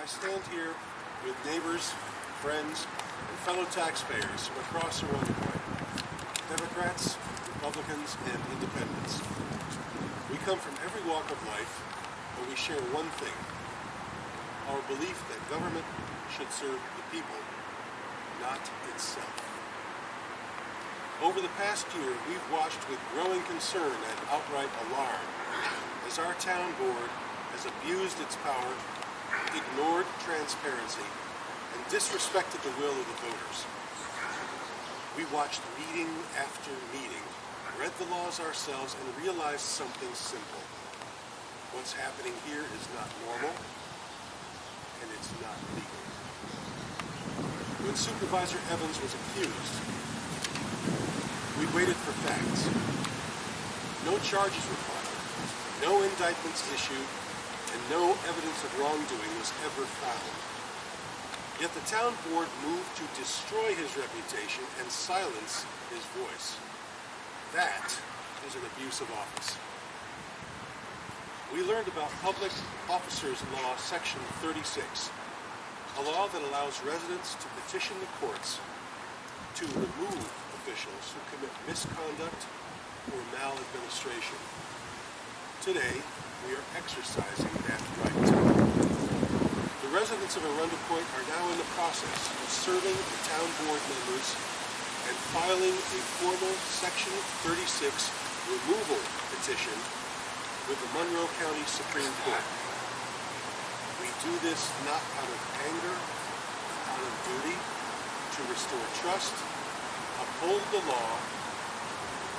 I stand here with neighbors, friends, and fellow taxpayers from across Irondequoit, Democrats, Republicans, and Independents. We come from every walk of life, but we share one thing: our belief that government should serve the people, not itself. Over the past year, we've watched with growing concern and outright alarm as our town board has abused its power, ignored transparency, and disrespected the will of the voters. We watched meeting after meeting, read the laws ourselves, and realized something simple. What's happening here is not normal, and it's not legal. When Supervisor Evans was accused, we waited for facts. No charges were filed, no indictments issued, and no evidence of wrongdoing was ever found. Yet the town board moved to destroy his reputation and silence his voice. That is an abuse of office. We learned about Public Officers Law Section 36, a law that allows residents to petition the courts to remove officials who commit misconduct or maladministration. Today, we are exercising that right. The residents of Irondequoit are now in the process of serving the town board members and filing a formal Section 36 removal petition with the Monroe County Supreme Court. We do this not out of anger, but out of duty to restore trust, uphold the law,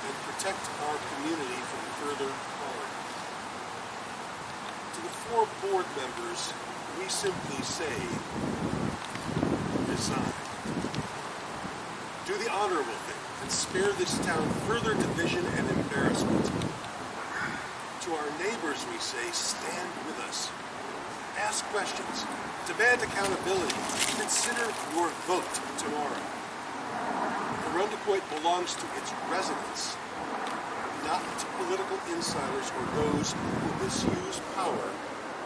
and protect our community from further harm. To the four board members, we simply say, resign. Do the honorable thing and spare this town further division and embarrassment. To our neighbors, we say, stand with us. Ask questions. Demand accountability. Consider your vote tomorrow. Irondequoit belongs to its residents, not to political insiders or those who misuse power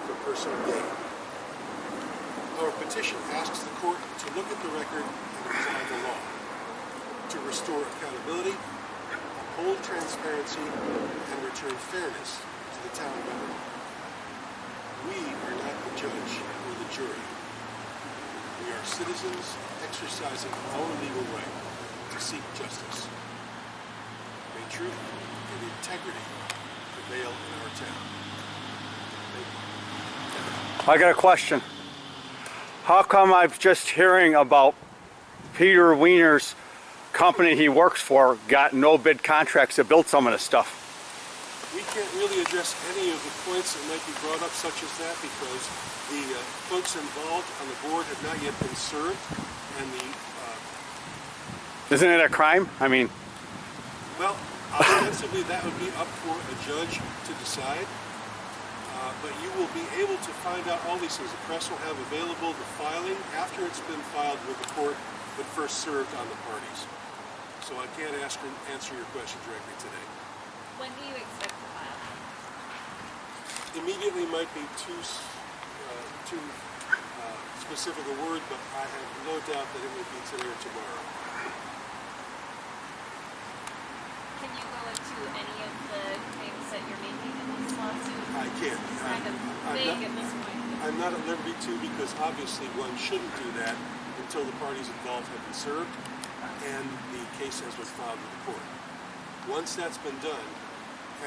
for personal gain. Our petition asks the court to look at the record and apply the law, to restore accountability, uphold transparency, and return fairness to the town government. We are not the judge or the jury. We are citizens exercising our legal right to seek justice. May truth and integrity prevail in our town. Thank you. I got a question. How come I'm just hearing about Peter Wiener's company he works for got no bid contracts to build some of this stuff? We can't really address any of the points that might be brought up such as that because the folks involved on the board have not yet been served, and Isn't it a crime? I mean... Well, ostensibly that would be up for a judge to decide, but you will be able to find out all these things. The press will have available the filing after it's been filed with the court, but first served on the parties. So I can't answer your question directly today. When do you expect to file? Immediately might be too specific a word, but I have no doubt that it will be today or tomorrow. Can you go into any of the claims that you're making in this lawsuit? I can't. It's kind of vague at this point. I'm not at liberty to, because obviously one shouldn't do that until the parties involved have been served and the case has been filed with the court. Once that's been done,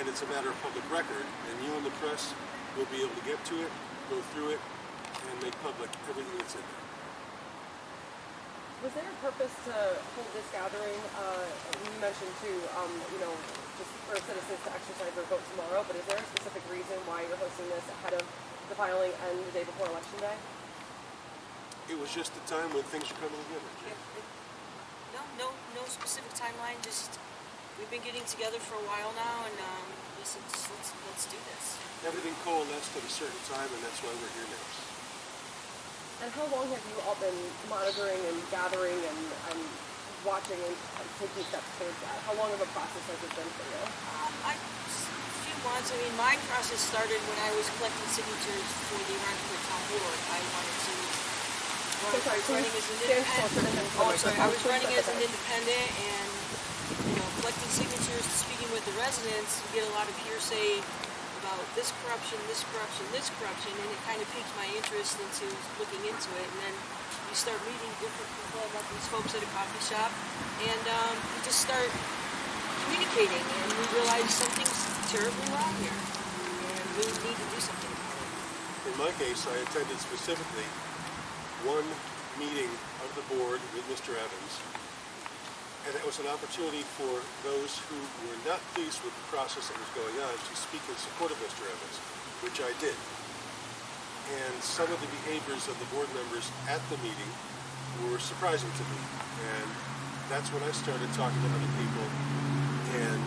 and it's a matter of public record, and you and the press will be able to get to it, go through it, and make public everything that's in there. Was there a purpose to hold this gathering? You mentioned too, just for citizens to exercise their vote tomorrow, but is there a specific reason why you're hosting this ahead of the filing and the day before Election Day? It was just the time when things were coming together. No specific timeline. Just we've been getting together for a while now, and we said let's do this. Everything coalesced at a certain time, and that's why we're here now. And how long have you all been monitoring and gathering and watching and taking steps towards that? How long of a process has it been for you? A few response. I mean, my process started when I was collecting signatures for the Irondequoit Town Board. I wanted to So sorry, running as an stand closer to independent. him. Oh, I'm sorry. I was running as an independent and, you know, collecting signatures, speaking with the residents. You get a lot of hearsay about this corruption, this corruption, this corruption, and it kind of piqued my interest into looking into it. And then you start meeting different people. I met these folks at a coffee shop, and you just start communicating, and we realize something's terribly wrong here, and we need to do something about it. In my case, I attended specifically one meeting of the board with Mr. Evans, and it was an opportunity for those who were not pleased with the process that was going on to speak in support of Mr. Evans, which I did. And some of the behaviors of the board members at the meeting were surprising to me, and that's when I started talking to other people and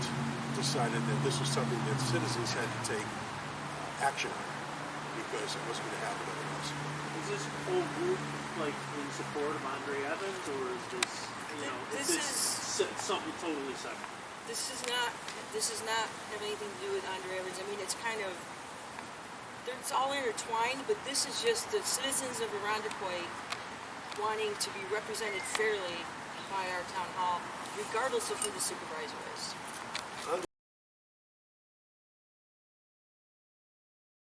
decided that this was something that citizens had to take action on, because it wasn't going to happen otherwise. Is this whole group like in support of Andre Evans, or is this, you know, This is this is- something totally separate? This is not have anything to do with Andre Evans. I mean, it's kind of, it's all intertwined, but this is just the citizens of Irondequoit wanting to be represented fairly by our town hall, regardless of who the supervisor is.